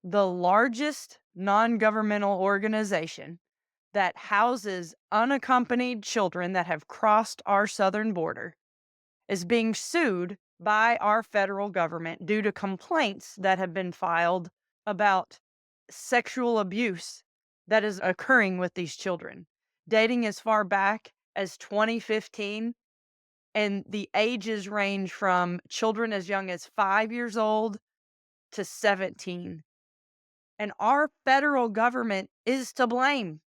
the largest non-governmental organization that houses unaccompanied children that have crossed our southern border, is being sued by our federal government due to complaints that have been filed about sexual abuse that is occurring with these children, dating as far back as 2015. And the ages range from children as young as 5 years old to 17. And our federal government is to blame.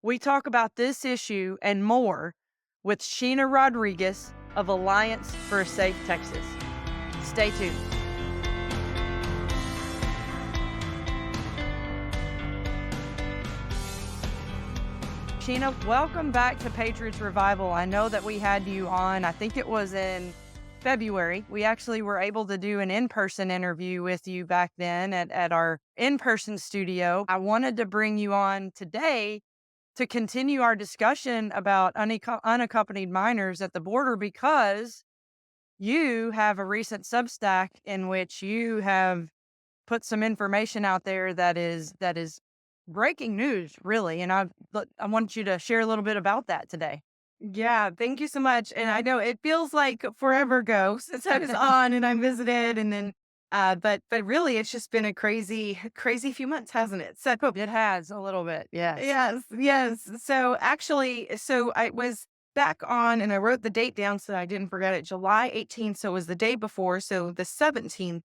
We talk about this issue and more with Sheena Rodriguez of Alliance for a Safe Texas. Stay tuned. Sheena, welcome back to Patriots Revival. I know that we had you on, I think it was in February. We actually were able to do an in-person interview with you back then at our in-person studio. I wanted to bring you on today to continue our discussion about unaccompanied minors at the border because you have a recent Substack in which you have put some information out there that is breaking news, really. And I want you to share a little bit about that today. Yeah, thank you so much. And I know it feels like forever ago since I was on and I visited and then but really it's just been a crazy few months, hasn't it? So It has a little bit, yes. yes. So I was back on and I wrote the date down so I didn't forget it. July 18th. So it was the day before. So the 17th.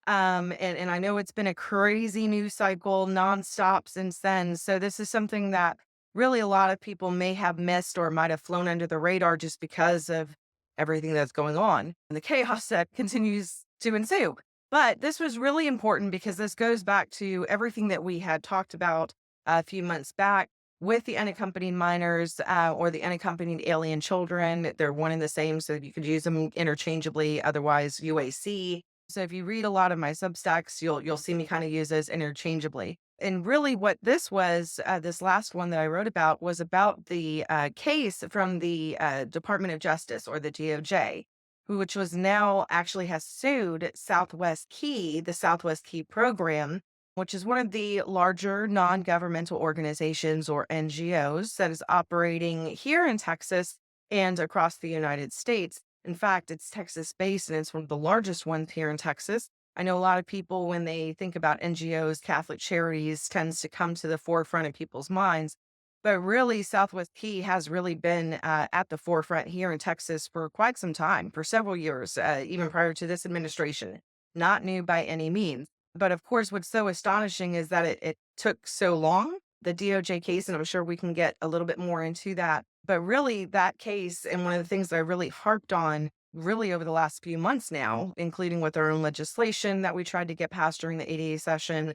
And I know it's been a crazy news cycle nonstop since then. So this is something that really a lot of people may have missed or might have flown under the radar just because of everything that's going on and the chaos that continues to ensue. But this was really important because this goes back to everything that we had talked about a few months back with the unaccompanied minors or the unaccompanied alien children. They're one and the same, so you could use them interchangeably, otherwise UAC. So if you read a lot of my Substacks, you'll see me kind of use those interchangeably. And really, what this was, this last one that I wrote about, was about the case from the Department of Justice or the DOJ, which was now actually has sued Southwest Key, the Southwest Key program, which is one of the larger non-governmental organizations or NGOs that is operating here in Texas and across the United States. In fact, it's Texas based and it's one of the largest ones here in Texas. I know a lot of people, when they think about NGOs, Catholic Charities tends to come to the forefront of people's minds. But really, Southwest Key has really been at the forefront here in Texas for quite some time, for several years, even prior to this administration. Not new by any means. But of course, what's so astonishing is that it took so long, the DOJ case, and I'm sure we can get a little bit more into that. But really, that case, and one of the things that I really harped on really over the last few months now, including with our own legislation that we tried to get passed during the ADA session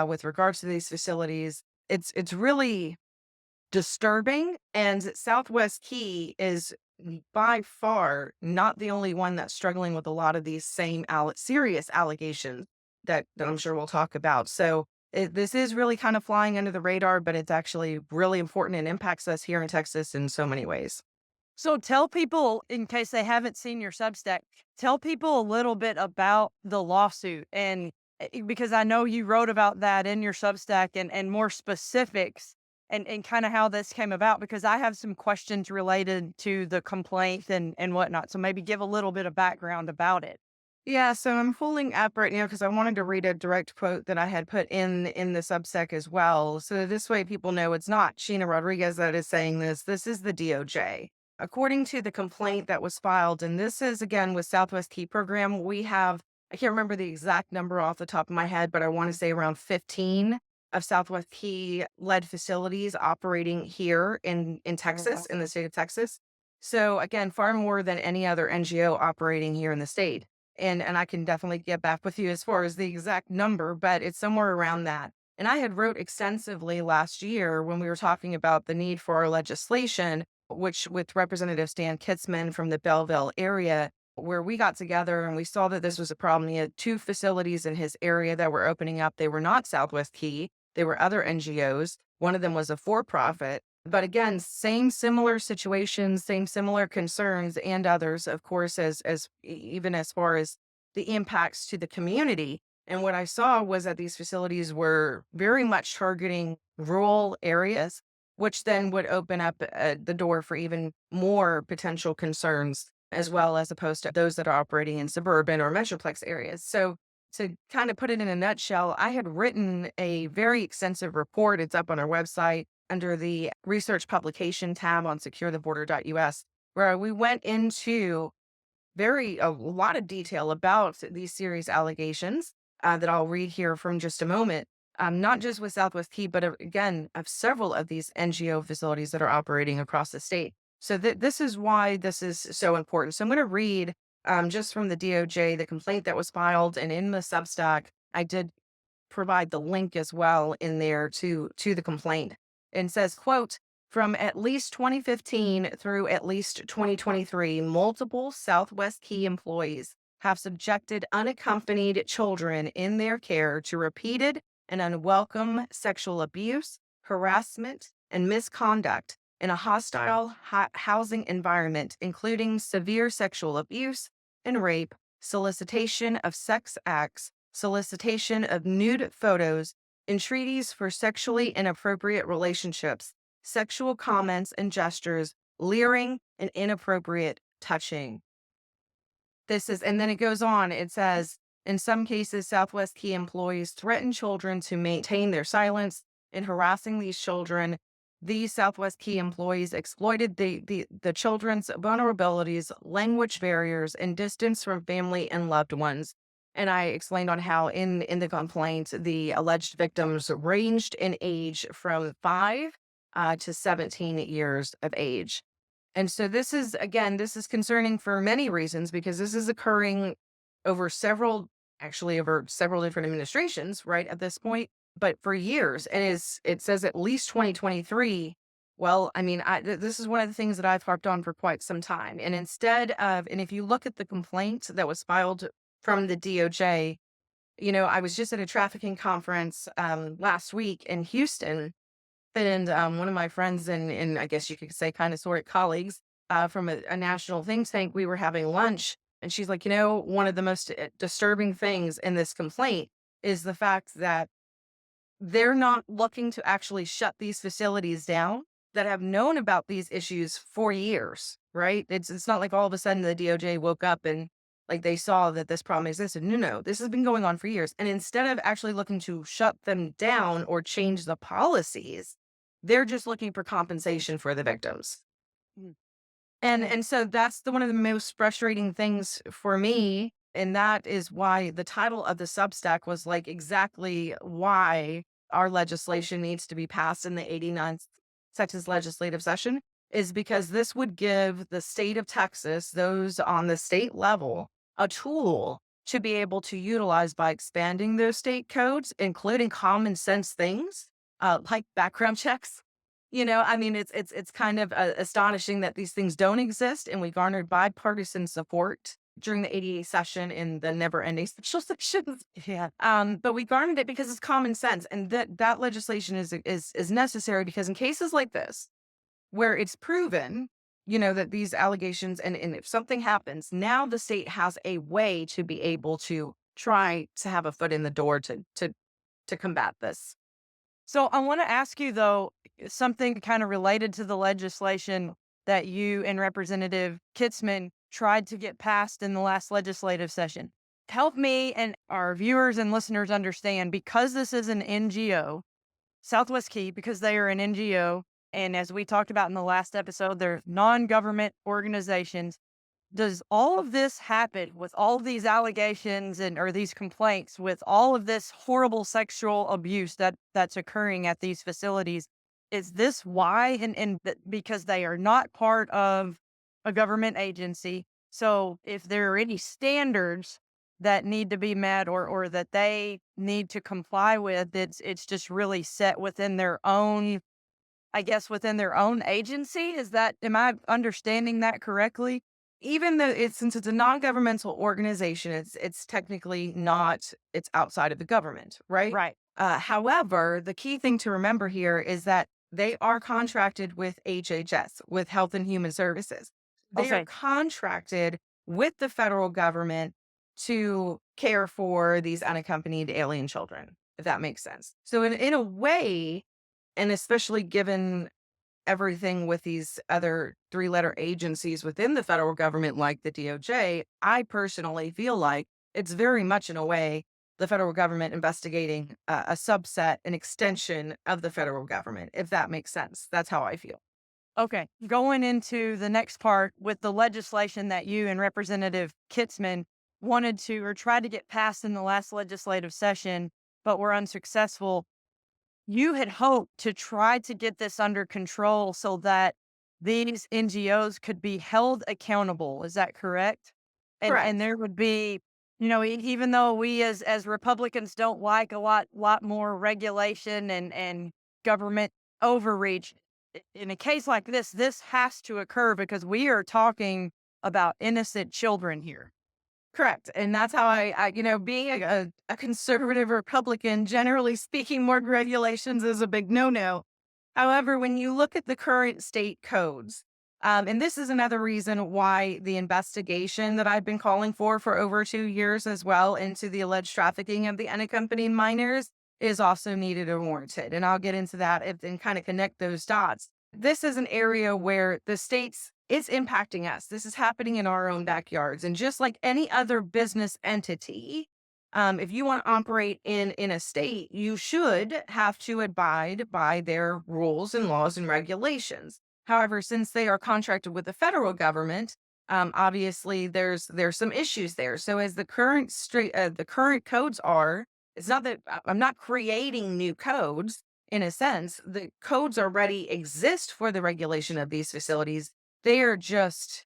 with regards to these facilities, it's really disturbing. And Southwest Key is by far not the only one that's struggling with a lot of these same serious allegations that I'm sure we'll talk about. So this is really kind of flying under the radar, but it's actually really important and impacts us here in Texas in so many ways. So tell people, in case they haven't seen your Substack, tell people a little bit about the lawsuit. And because I know you wrote about that in your Substack and more specifics and kind of how this came about, because I have some questions related to the complaint and whatnot. So maybe give a little bit of background about it. Yeah, so I'm pulling up right now because I wanted to read a direct quote that I had put in the Substack as well. So this way people know it's not Sheena Rodriguez that is saying this. This is the DOJ. According to the complaint that was filed, and this is again with Southwest Key Program, we have, I can't remember the exact number off the top of my head, but I want to say around 15 of Southwest Key led facilities operating here in Oh, wow. Texas, in the state of Texas. So again, far more than any other NGO operating here in the state. And I can definitely get back with you as far as the exact number, but it's somewhere around that. And I had wrote extensively last year when we were talking about the need for our legislation, which with Representative Stan Kitzman from the Belleville area, where we got together and we saw that this was a problem. He had two facilities in his area that were opening up. They were not Southwest Key. They were other NGOs. One of them was a for-profit. But again, same similar situations, same similar concerns and others, of course, as even as far as the impacts to the community. And what I saw was that these facilities were very much targeting rural areas, which then would open up the door for even more potential concerns, as well as opposed to those that are operating in suburban or metroplex areas. So, to kind of put it in a nutshell, I had written a very extensive report. It's up on our website under the research publication tab on securetheborder.us, where we went into a lot of detail about these serious allegations that I'll read here from just a moment. Not just with Southwest Key, but again, of several of these NGO facilities that are operating across the state. So this is why this is so important. So I'm going to read just from the DOJ, the complaint that was filed, and in the Substack, I did provide the link as well in there to the complaint. And says, quote, from at least 2015 through at least 2023, multiple Southwest Key employees have subjected unaccompanied children in their care to repeated and unwelcome sexual abuse, harassment, and misconduct in a hostile housing environment, including severe sexual abuse and rape, solicitation of sex acts, solicitation of nude photos, entreaties for sexually inappropriate relationships, sexual comments and gestures, leering, and inappropriate touching. And then it goes on. It says, in some cases, Southwest Key employees threaten children to maintain their silence. In harassing these children, these Southwest Key employees exploited the children's vulnerabilities, language barriers, and distance from family and loved ones. And I explained on how in the complaint, the alleged victims ranged in age from 5 to 17 years of age. And so this is concerning for many reasons because this is occurring over over several different administrations, right, at this point, but for years. And it says at least 2023. Well, I mean, this is one of the things that I've harped on for quite some time. And if you look at the complaint that was filed from the DOJ, I was just at a trafficking conference last week in Houston, and one of my friends and I guess you could say kind of sort of colleagues from a national think tank, we were having lunch, and she's like, one of the most disturbing things in this complaint is the fact that they're not looking to actually shut these facilities down that have known about these issues for years, right? It's not like all of a sudden the DOJ woke up and like they saw that this problem existed. No, no, this has been going on for years. And instead of actually looking to shut them down or change the policies, they're just looking for compensation for the victims. Mm. And so that's one of the most frustrating things for me. And that is why the title of the Substack was like exactly why our legislation needs to be passed in the 89th Texas legislative session, is because this would give the state of Texas, those on the state level, a tool to be able to utilize by expanding their state codes, including common sense things like background checks. I mean, it's kind of astonishing that these things don't exist, and we garnered bipartisan support during the ADA session in the never-ending special sessions. Yeah. But we garnered it because it's common sense, and that legislation is necessary because in cases like this, where it's proven, that these allegations and if something happens, now the state has a way to be able to try to have a foot in the door to combat this. So I want to ask you though, something kind of related to the legislation that you and Representative Kitzman tried to get passed in the last legislative session. Help me and our viewers and listeners understand, because this is an NGO, Southwest Key, because they are an NGO, and as we talked about in the last episode, they're non-government organizations. Does all of this happen with all of these allegations and or these complaints, with all of this horrible sexual abuse that's occurring at these facilities? Is this why? Because they are not part of a government agency. So if there are any standards that need to be met or that they need to comply with, it's just really set within their own, I guess, within their own agency. Am I understanding that correctly? Even though since it's a non-governmental organization, it's technically not, it's outside of the government, right? Right. However, the key thing to remember here is that they are contracted with HHS, with Health and Human Services. They are Okay. contracted with the federal government to care for these unaccompanied alien children, if that makes sense. So in a way, and especially given everything with these other three-letter agencies within the federal government, like the DOJ, I personally feel like it's very much in a way the federal government investigating a subset, an extension of the federal government, if that makes sense. That's how I feel. Okay, going into the next part with the legislation that you and Representative Kitzman wanted to or tried to get passed in the last legislative session, but were unsuccessful. You had hoped to try to get this under control so that these NGOs could be held accountable. Is that correct? And Correct. there would be, even though we as Republicans don't like a lot more regulation and government overreach, in a case like this has to occur because we are talking about innocent children here. Correct. And that's how being a conservative Republican, generally speaking, more regulations is a big no-no. However, when you look at the current state codes, and this is another reason why the investigation that I've been calling for over 2 years as well into the alleged trafficking of the unaccompanied minors is also needed and warranted. And I'll get into that and kind of connect those dots. This is an area where the states it's impacting us. This is happening in our own backyards. And just like any other business entity, if you want to operate in a state, you should have to abide by their rules and laws and regulations. However, since they are contracted with the federal government, obviously there's some issues there. So as the current codes are, it's not that I'm not creating new codes. In a sense, the codes already exist for the regulation of these facilities. They are just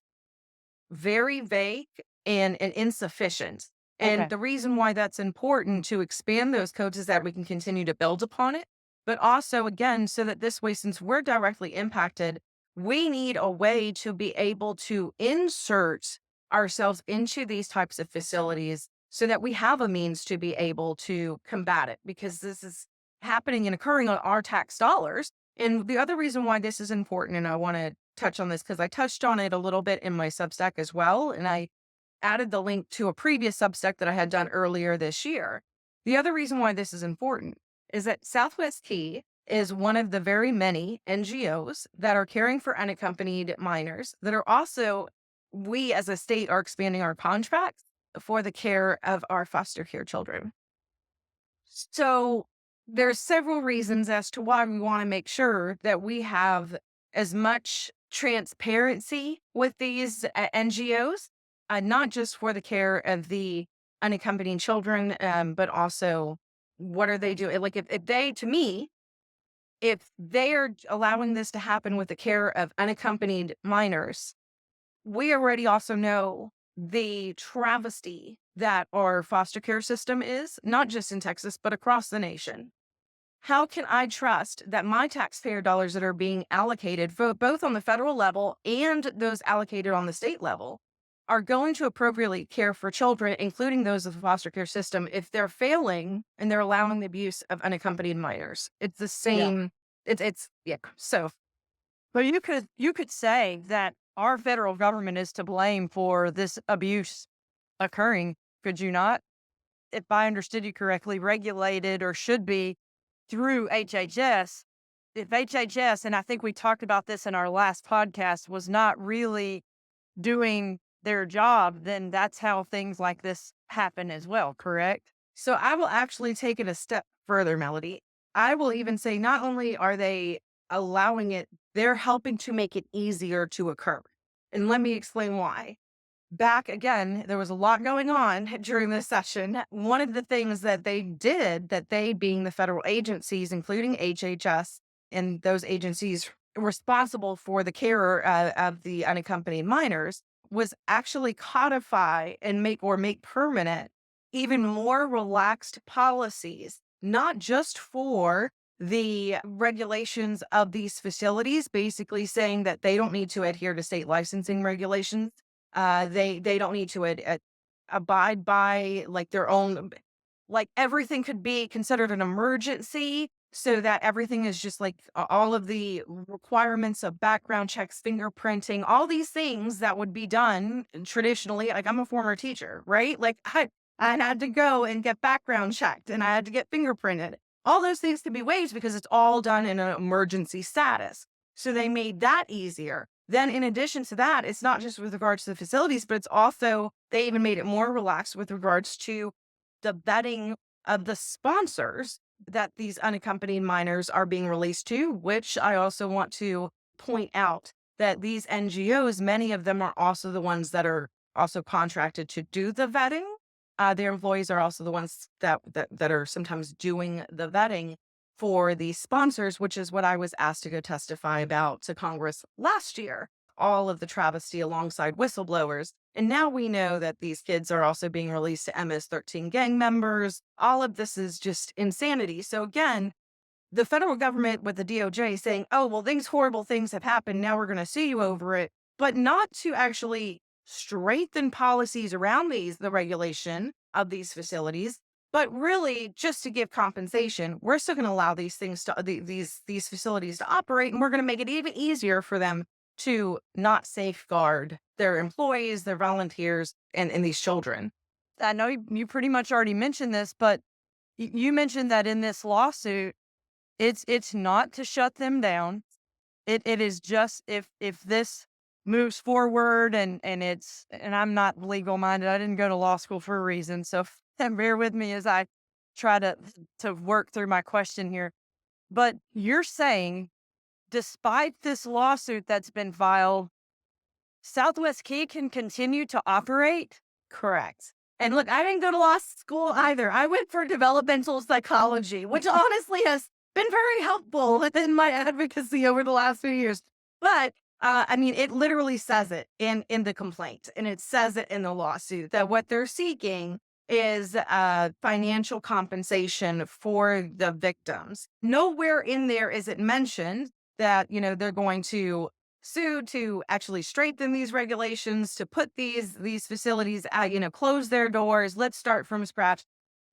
very vague and insufficient. And Okay. the reason why that's important to expand those codes is that we can continue to build upon it. But also, again, so that this way, since we're directly impacted, we need a way to be able to insert ourselves into these types of facilities so that we have a means to be able to combat it because this is happening and occurring on our tax dollars. And the other reason why this is important, and I want to touch on this because I touched on it a little bit in my Substack as well. And I added the link to a previous Substack that I had done earlier this year. The other reason why this is important is that Southwest Key is one of the very many NGOs that are caring for unaccompanied minors that are also, we as a state are expanding our contracts for the care of our foster care children. So there's several reasons as to why we want to make sure that we have as much transparency with these NGOs, not just for the care of the unaccompanied children, but also what are they doing? Like if they, to me, if they are allowing this to happen with the care of unaccompanied minors, we already also know the travesty that our foster care system is, not just in Texas, but across the nation. How can I trust that my taxpayer dollars that are being allocated, both on the federal level and those allocated on the state level, are going to appropriately care for children, including those of the foster care system, if they're failing and they're allowing the abuse of unaccompanied minors? It's the Yeah. same. Yeah. So But you could say that our federal government is to blame for this abuse occurring, could you not? If I understood you correctly, regulated or should be through HHS. If HHS, and I think we talked about this in our last podcast, was not really doing their job, then that's how things like this happen as well, correct? So I will actually take it a step further, Melody. I will even say not only are they allowing it, they're helping to make it easier to occur. And let me explain why. Back again, there was a lot going on during this session. One of the things that they did, that they being the federal agencies, including HHS and those agencies responsible for the care of the unaccompanied minors, was actually codify and make permanent even more relaxed policies, not just for the regulations of these facilities, basically saying that they don't need to adhere to state licensing regulations. They don't need to abide by like their own, like everything could be considered an emergency. so that everything is just like all of the requirements of background checks, fingerprinting, all these things that would be done traditionally. Like I'm a former teacher, right? Like I had to go and get background checked and I had to get fingerprinted. All those things can be waived because it's all done in an emergency status. So they made that easier. Then, in addition to that, it's not just with regards to the facilities, but it's also, they even made it more relaxed with regards to the vetting of the sponsors that these unaccompanied minors are being released to, which I also want to point out that these NGOs, many of them are also the ones that are also contracted to do the vetting. Their employees are also the ones that are sometimes doing the vetting for these sponsors, which is what I was asked to go testify about to Congress last year. All of the travesty alongside whistleblowers. And now we know that these kids are also being released to MS-13 gang members. All of this is just insanity. So again, the federal government with the DOJ saying, oh, well, these horrible things have happened. Now we're going to sue you over it, but not to actually strengthen policies around the regulation of these facilities, but really just to give compensation. We're still going to allow these things to these facilities to operate, and we're going to make it even easier for them to not safeguard their employees, their volunteers, and these children. I know you pretty much already mentioned this, but you mentioned that in this lawsuit, it's not to shut them down. It is just if this moves forward and I'm not legal minded. I didn't go to law school for a reason. So bear with me as I try to work through my question here. But you're saying despite this lawsuit that's been filed, Southwest Key can continue to operate? Correct. And look, I didn't go to law school either. I went for developmental psychology, which honestly has been very helpful in my advocacy over the last few years. But I mean, it literally says it in the complaint, and it says it in the lawsuit that what they're seeking is financial compensation for the victims. Nowhere in there is it mentioned that they're going to sue to actually strengthen these regulations, to put these facilities at, close their doors, let's start from scratch.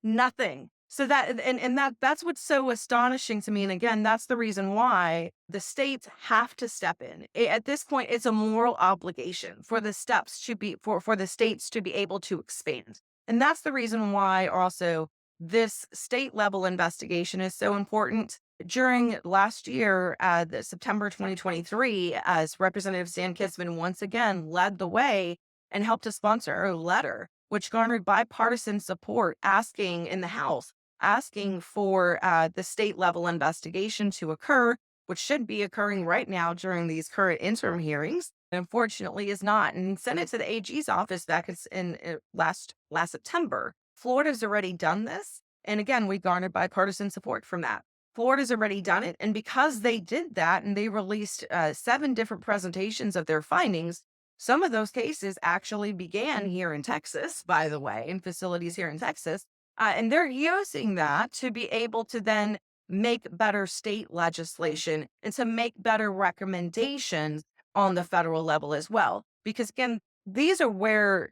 Nothing. So that's what's so astonishing to me. And again, that's the reason why the states have to step in. At this point, it's a moral obligation for the steps to be for the states to be able to expand. And that's the reason why also this state level investigation is so important. During last year, the September 2023, as Representative Stan Kisman once again led the way and helped to sponsor a letter which garnered bipartisan support asking in the House, asking for the state level investigation to occur, which should be occurring right now during these current interim hearings. Unfortunately, is not, and sent it to the AG's office back in last September. Florida's already done this, and again, we garnered bipartisan support from that. Florida's already done it. And because they did that and they released 7 different presentations of their findings, some of those cases actually began here in Texas, by the way, in facilities here in Texas. And they're using that to be able to then make better state legislation and to make better recommendations on the federal level as well. Because again, these are where,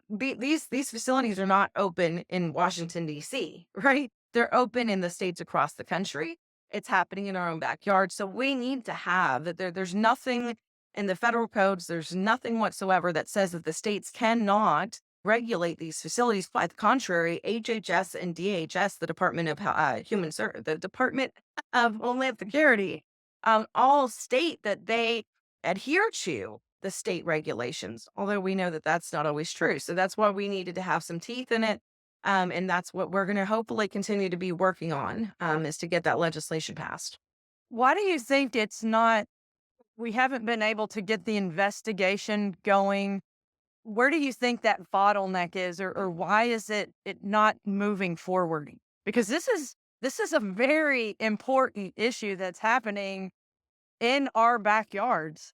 these facilities are not open in Washington, D.C., right? They're open in the states across the country. It's happening in our own backyard. So we need to have that. There's nothing in the federal codes. There's nothing whatsoever that says that the states cannot regulate these facilities. By the contrary, HHS and DHS, the Department of the Department of Homeland Security, all state that they adhere to the state regulations. Although we know that that's not always true. So that's why we needed to have some teeth in it. And that's what we're going to hopefully continue to be working on, is to get that legislation passed. Why do you think we haven't been able to get the investigation going? Where do you think that bottleneck is, or why is it not moving forward? Because this is a very important issue that's happening in our backyards.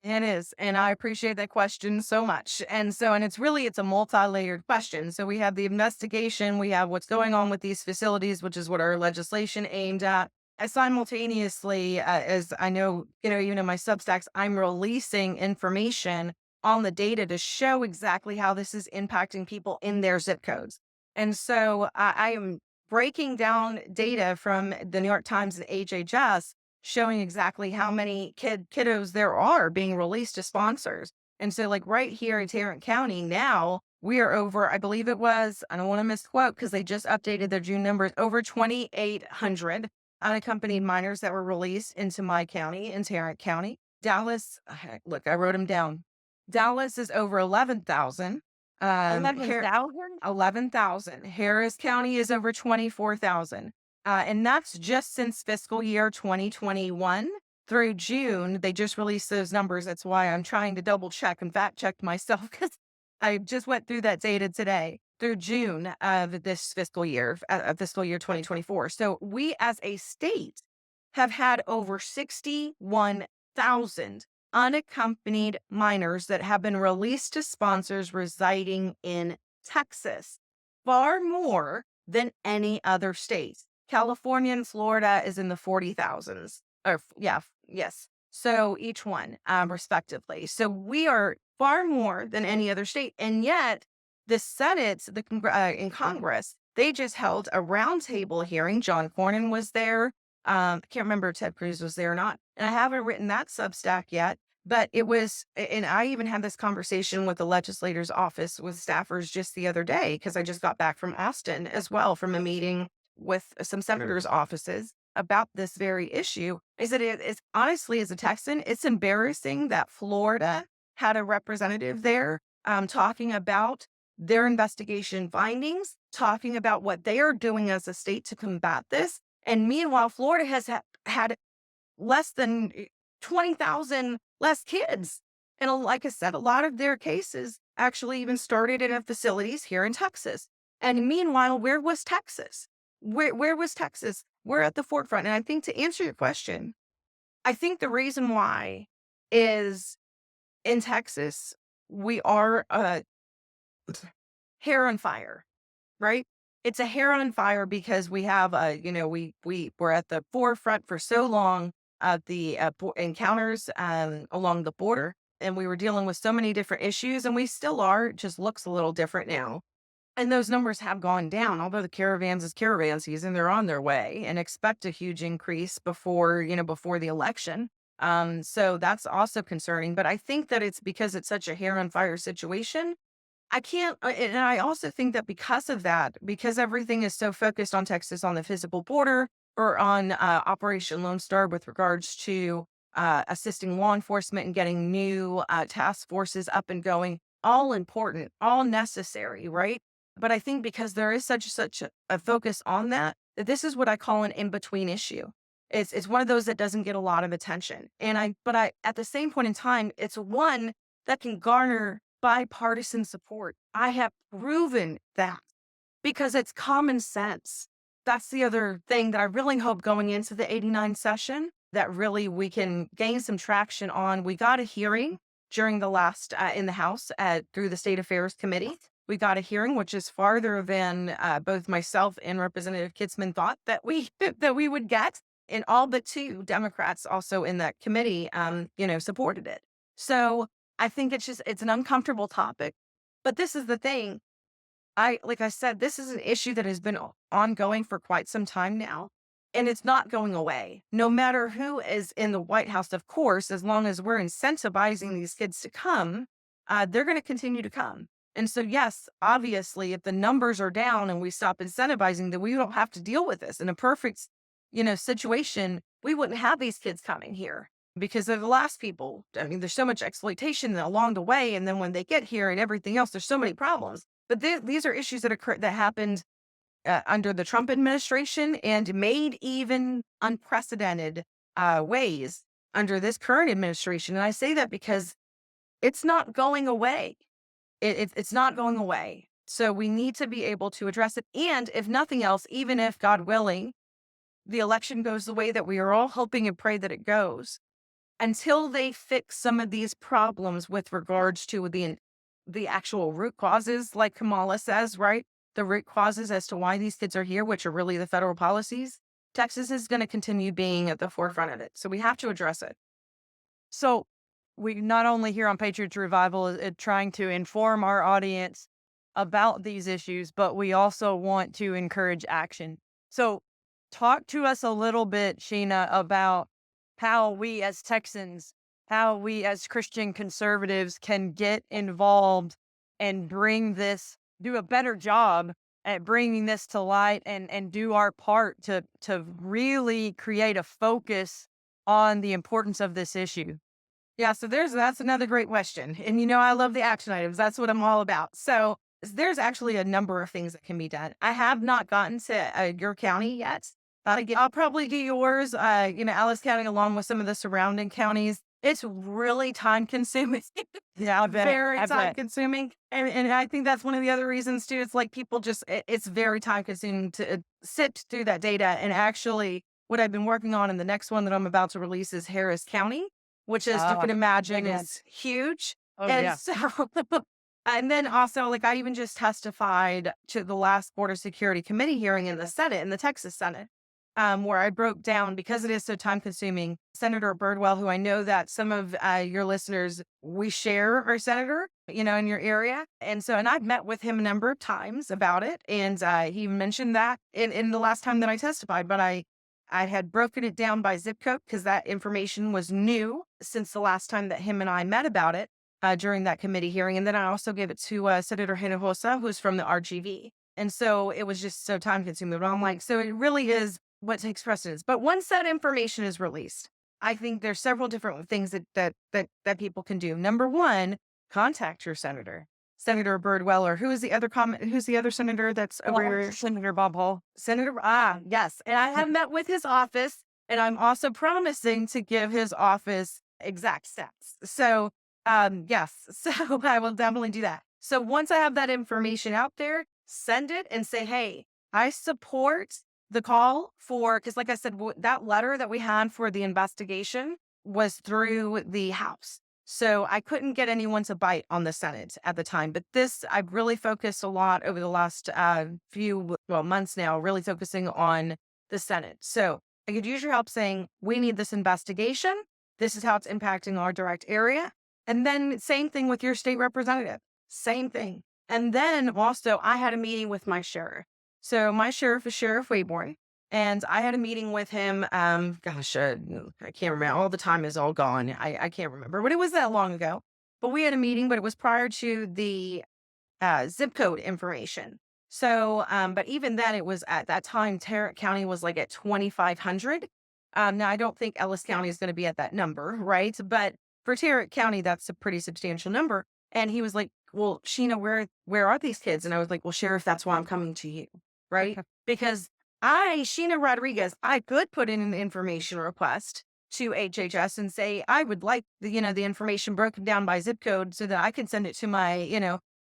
It is. And I appreciate that question so much. And it's a multi-layered question. So we have the investigation, we have what's going on with these facilities, which is what our legislation aimed at. And simultaneously, as I know, even in my Substacks, I'm releasing information on the data to show exactly how this is impacting people in their zip codes. And so I am breaking down data from the New York Times and HHS showing exactly how many kiddos there are being released to sponsors. And so, like right here in Tarrant County, now we are over, I believe it was, I don't want to misquote because they just updated their June numbers, over 2,800 unaccompanied minors that were released into my county, in Tarrant County. Dallas, look, I wrote them down. Dallas is over 11,000. Here 11,000? 11,000. Harris County is over 24,000. And that's just since fiscal year 2021 through June. They just released those numbers. That's why I'm trying to double check and fact check myself because I just went through that data today through June of this fiscal year 2024. So we as a state have had over 61,000 unaccompanied minors that have been released to sponsors residing in Texas, far more than any other state. California and Florida is in the 40,000s. Yes. So each one, respectively. So we are far more than any other state. And yet, the Senate, in Congress, they just held a roundtable hearing. John Cornyn was there. I can't remember if Ted Cruz was there or not. And I haven't written that Substack yet, but it was, and I even had this conversation with the legislator's office with staffers just the other day, because I just got back from Austin as well from a meeting with some senators' offices about this very issue. Is that it is honestly, as a Texan, it's embarrassing that Florida had a representative there talking about their investigation findings, talking about what they are doing as a state to combat this. And meanwhile, Florida has had less than 20,000 less kids. And like I said, a lot of their cases actually even started in facilities here in Texas. And meanwhile, where was Texas? Where was Texas? We're at the forefront. And I think to answer your question, I think the reason why is in Texas, we are a hair on fire, right? It's a hair on fire because we have we're at the forefront for so long of the encounters along the border, and we were dealing with so many different issues, and we still are. It just looks a little different now. And those numbers have gone down, although the caravans is caravan season, they're on their way and expect a huge increase before the election. So that's also concerning. But I think that it's because it's such a hair on fire situation. I can't, and I also think that because of that, because everything is so focused on Texas on the physical border or on Operation Lone Star with regards to assisting law enforcement and getting new task forces up and going, all important, all necessary, right? But I think because there is such a focus on that, that this is what I call an in-between issue. It's one of those that doesn't get a lot of attention. But at the same point in time, it's one that can garner bipartisan support. I have proven that because it's common sense. That's the other thing that I really hope going into the 89 session that really we can gain some traction on. We got a hearing during the last in the House through the State Affairs Committee. We got a hearing, which is farther than both myself and Representative Kitzman thought that we that we would get. And all but two Democrats also in that committee, supported it. So I think it's an uncomfortable topic. But this is the thing. Like I said, this is an issue that has been ongoing for quite some time now, and it's not going away. No matter who is in the White House, of course, as long as we're incentivizing these kids to come, they're going to continue to come. And so, yes, obviously, if the numbers are down and we stop incentivizing, then we don't have to deal with this. In a perfect, situation, we wouldn't have these kids coming here because they're the last people. I mean, there's so much exploitation along the way, and then when they get here and everything else, there's so many problems. But these are issues that happened under the Trump administration and made even unprecedented ways under this current administration. And I say that because it's not going away. It's not going away. So we need to be able to address it. And if nothing else, even if, God willing, the election goes the way that we are all hoping and pray that it goes, until they fix some of these problems with regards to the actual root causes, like Kamala says, right? The root causes as to why these kids are here, which are really the federal policies, Texas is going to continue being at the forefront of it. So we have to address it. So we not only here on Patriots Revival trying to inform our audience about these issues, but we also want to encourage action. So, talk to us a little bit, Sheena, about how we as Texans, how we as Christian conservatives can get involved and do a better job at bringing this to light and do our part to really create a focus on the importance of this issue. Yeah, so that's another great question. And I love the action items. That's what I'm all about. So there's actually a number of things that can be done. I have not gotten to your county yet. I'll probably do yours, Alice County, along with some of the surrounding counties. It's really time consuming. Yeah, I bet. Very I time bet. consuming. And I think that's one of the other reasons too. It's like people just, it's very time consuming to sit through that data. And actually, what I've been working on, and the next one that I'm about to release is Harris County, which, as you Oh, can imagine, big one. is huge. Oh, And yeah. so, and then also, like, I even just testified to the last Border Security Committee hearing in the Senate, in the Texas Senate, where I broke down, because it is so time consuming, Senator Birdwell, who I know that some of your listeners, we share our senator, in your area. And so, and I've met with him a number of times about it. And he mentioned that in the last time that I testified, but I had broken it down by zip code because that information was new since the last time that him and I met about it during that committee hearing. And then I also gave it to Senator Hinojosa, who's from the RGV. And so it was just so time consuming. But I'm like, so it really is what takes precedence. But once that information is released, I think there's several different things that people can do. Number one, contact your senator. Senator Birdwell, or who's the other senator that's over here? Senator Bob Hall. Yes. And I have met with his office, and I'm also promising to give his office exact stats. So, yes, so I will definitely do that. So once I have that information out there, send it and say, hey, I support the call for, because like I said, that letter that we had for the investigation was through the House. So I couldn't get anyone to bite on the Senate at the time. But this, I've really focused a lot over the last months now, really focusing on the Senate. So I could use your help saying, we need this investigation. This is how it's impacting our direct area. And then same thing with your state representative. Same thing. And then also, I had a meeting with my sheriff. So my sheriff is Sheriff Wayborn. And I had a meeting with him. I can't remember. All the time is all gone. I can't remember, but it was that long ago. But we had a meeting, but it was prior to the zip code information. So, but even then, it was at that time, Tarrant County was like at 2,500. Now, I don't think Ellis County is going to be at that number, right? But for Tarrant County, that's a pretty substantial number. And he was like, well, Sheena, where are these kids? And I was like, well, Sheriff, that's why I'm coming to you, right? Because Sheena Rodriguez, I could put in an information request to HHS and say, I would like the information broken down by zip code so that I can send it to my.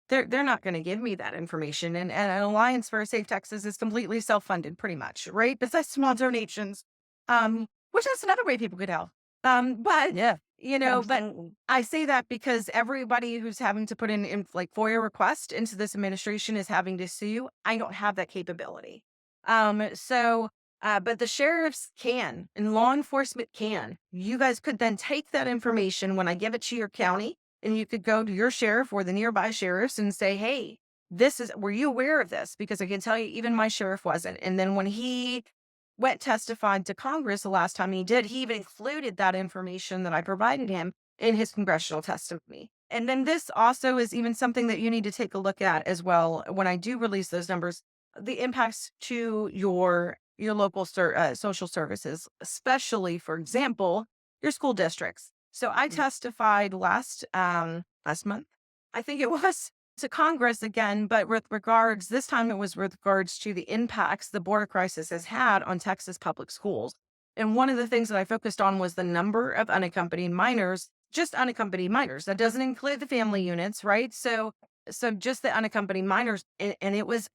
They're not going to give me that information. And an Alliance for a Safe Texas is completely self-funded pretty much, right? Besides small donations, which is another way people could help. But Yeah. but I say that because everybody who's having to put in like FOIA request into this administration is having to sue. I don't have that capability. But the sheriffs can, and law enforcement can. You guys could then take that information when I give it to your county, and you could go to your sheriff or the nearby sheriffs and say, hey, were you aware of this? Because I can tell you, even my sheriff wasn't. And then when he testified to Congress the last time he did, he even included that information that I provided him in his congressional testimony. And then this also is even something that you need to take a look at as well when I do release those numbers, the impacts to your local social services, especially, for example, your school districts. So I testified last month, I think it was, to Congress again, but this time it was with regards to the impacts the border crisis has had on Texas public schools. And one of the things that I focused on was the number of unaccompanied minors, just unaccompanied minors. That doesn't include the family units, right? So just the unaccompanied minors, and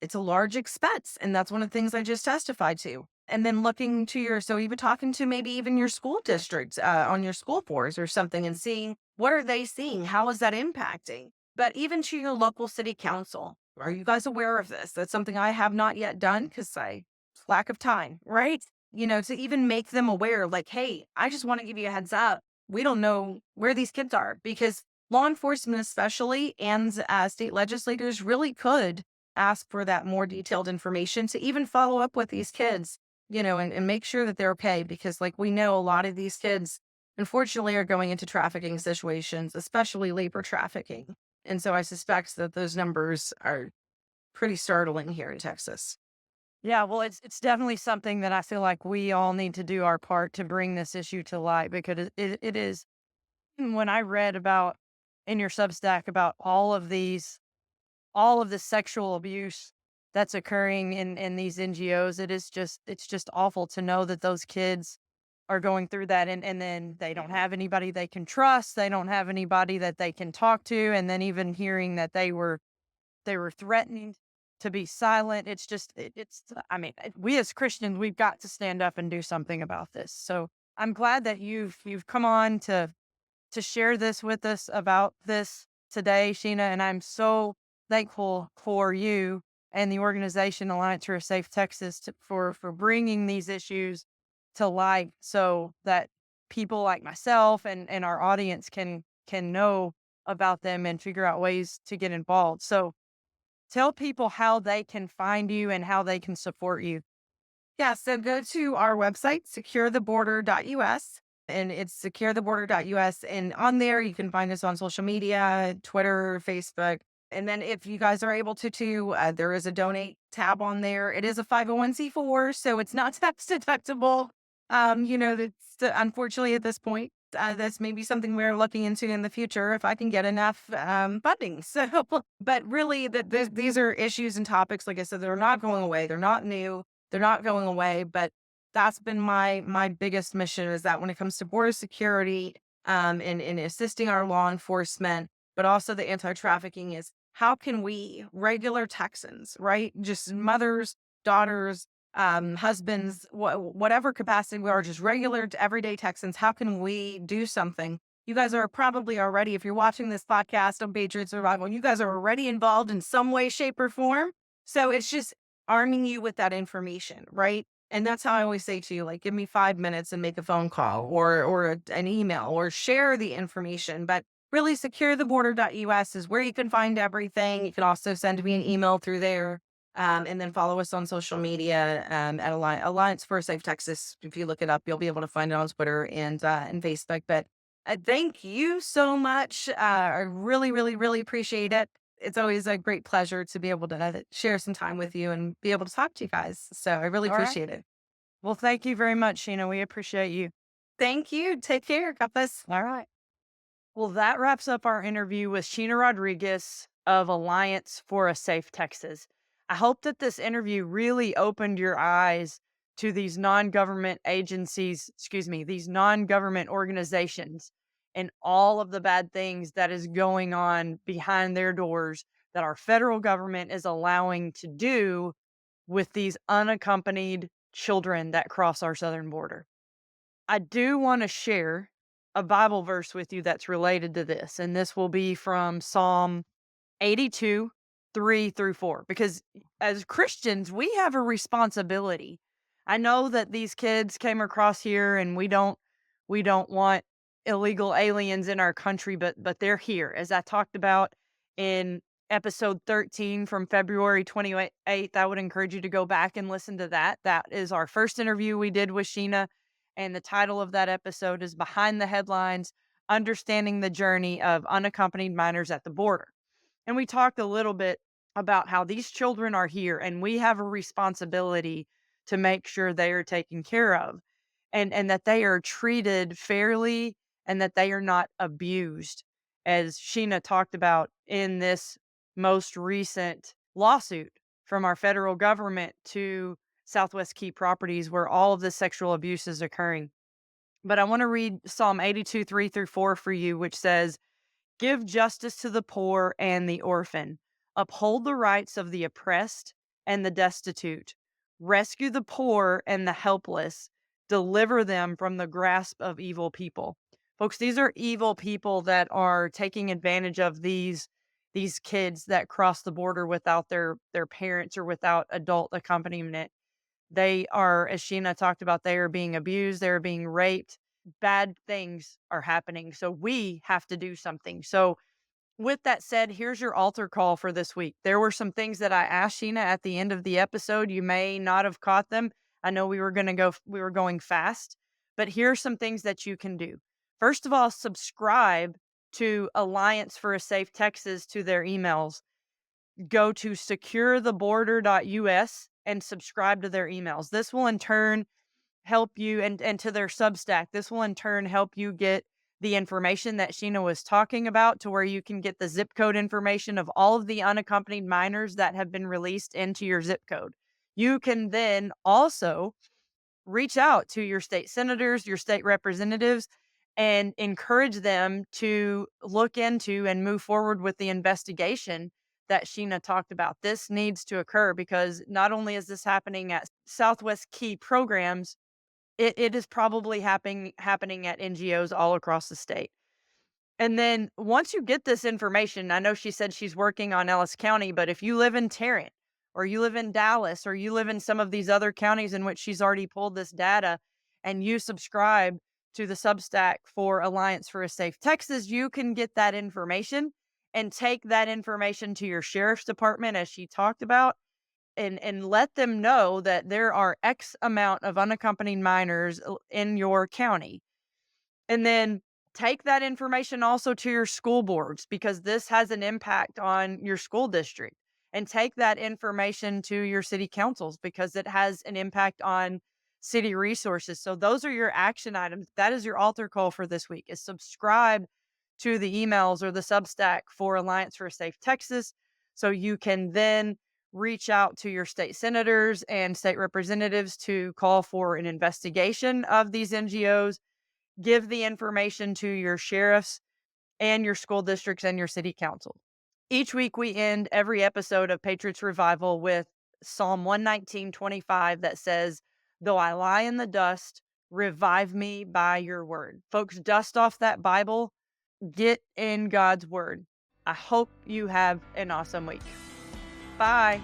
it's a large expense. And that's one of the things I just testified to. And then looking to even talking to maybe even your school districts on your school boards or something and seeing what are they seeing? How is that impacting? But even to your local city council, are you guys aware of this? That's something I have not yet done because lack of time, right? To even make them aware, like, hey, I just want to give you a heads up. We don't know where these kids are because law enforcement, especially, and state legislators really could ask for that more detailed information to even follow up with these kids, and make sure that they're okay. Because, like, we know a lot of these kids, unfortunately, are going into trafficking situations, especially labor trafficking. And so I suspect that those numbers are pretty startling here in Texas. Yeah, well, it's definitely something that I feel like we all need to do our part to bring this issue to light because it is. When I read about in your Substack about all of the sexual abuse that's occurring in these NGOs, it's just awful to know that those kids are going through that, and then they don't have anybody they can trust, they don't have anybody that they can talk to, and then even hearing that they were threatened to be silent. It's just, I mean, we as Christians, we've got to stand up and do something about this. So I'm glad that you've come on to share this with us about this today, Sheena. And I'm so thankful for you and the organization Alliance for a Safe Texas for bringing these issues to light so that people like myself and our audience can know about them and figure out ways to get involved. So tell people how they can find you and how they can support you. Yeah, so go to our website, securetheborder.us, and it's securetheborder.us. And on there, you can find us on social media, Twitter, Facebook. And then if you guys are able to, too, there is a donate tab on there. It is a 501(c)(4), so it's not tax deductible. That's unfortunately at this point. That's maybe something we're looking into in the future if I can get enough funding. So, but really, these are issues and topics, like I said, they're not going away. They're not new, they're not going away, but that's been my biggest mission is that when it comes to border security, and assisting our law enforcement, but also the anti-trafficking is how can we regular Texans, right? Just mothers, daughters, husbands, whatever capacity we are, just regular to everyday Texans, how can we do something? You guys are probably already, if you're watching this podcast on Patriot Survival, you guys are already involved in some way, shape, or form. So it's just arming you with that information, right? And that's how I always say to you, like, give me 5 minutes and make a phone call or an email or share the information. But really, securetheborder.us is where you can find everything. You can also send me an email through there. And then follow us on social media at Alliance for a Safe Texas. If you look it up, you'll be able to find it on Twitter and Facebook. But thank you so much. I really, really, really appreciate it. It's always a great pleasure to be able to share some time with you and be able to talk to you guys. So I really All right. appreciate it. Well, thank you very much, Sheena. We appreciate you. Thank you. Take care. God bless. All right. Well, that wraps up our interview with Sheena Rodriguez of Alliance for a Safe Texas. I hope that this interview really opened your eyes to these non government agencies, excuse me, these non government organizations and all of the bad things that is going on behind their doors that our federal government is allowing to do with these unaccompanied children that cross our southern border. I do want to share a Bible verse with you that's related to this, and this will be from Psalm 82, 3 through 4, because as Christians, we have a responsibility. I know that these kids came across here and we don't want illegal aliens in our country, but they're here. As I talked about in episode 13 from February 28th, I would encourage you to go back and listen to that. That is our first interview we did with Sheena, and the title of that episode is Behind the Headlines: Understanding the Journey of Unaccompanied Minors at the Border. And we talked a little bit about how these children are here and we have a responsibility to make sure they are taken care of and that they are treated fairly and that they are not abused. As Sheena talked about in this most recent lawsuit from our federal government to Southwest Key Properties, where all of the sexual abuse is occurring. But I want to read Psalm 82, 3 through 4 for you, which says, Give justice to the poor and the orphan. Uphold the rights of the oppressed and the destitute. Rescue the poor and the helpless. Deliver them from the grasp of evil people. Folks, these are evil people that are taking advantage of these kids that cross the border without their parents or without adult accompaniment. They are, as Sheena talked about, they are being abused, they are being raped, bad things are happening. So we have to do something. So with that said, here's your altar call for this week. There were some things that I asked Sheena at the end of the episode. You may not have caught them. I know we were going fast, but here's some things that you can do. First of all, subscribe to Alliance for a Safe Texas to their emails. Go to securetheborder.us and subscribe to their emails. This will in turn help you, and to their Substack. This will in turn help you get the information that Sheena was talking about, to where you can get the zip code information of all of the unaccompanied minors that have been released into your zip code. You can then also reach out to your state senators, your state representatives, and encourage them to look into and move forward with the investigation that Sheena talked about. This needs to occur because not only is this happening at Southwest Key programs, it is probably happening at NGOs all across the state. And then once you get this information, I know she said she's working on Ellis County, but if you live in Tarrant or you live in Dallas or you live in some of these other counties in which she's already pulled this data, and you subscribe to the Substack for Alliance for a Safe Texas, you can get that information and take that information to your sheriff's department, as she talked about, and let them know that there are X amount of unaccompanied minors in your county. And then take that information also to your school boards, because this has an impact on your school district. And take that information to your city councils, because it has an impact on city resources. So those are your action items. That is your altar call for this week, is subscribe to the emails or the Substack for Alliance for a Safe Texas, so you can then reach out to your state senators and state representatives to call for an investigation of these NGOs. Give the information to your sheriffs and your school districts and your city council. Each week, we end every episode of Patriots Revival with Psalm 119:25 that says, "Though I lie in the dust, revive me by your word." Folks, dust off that Bible, get in God's word. I hope you have an awesome week. Bye.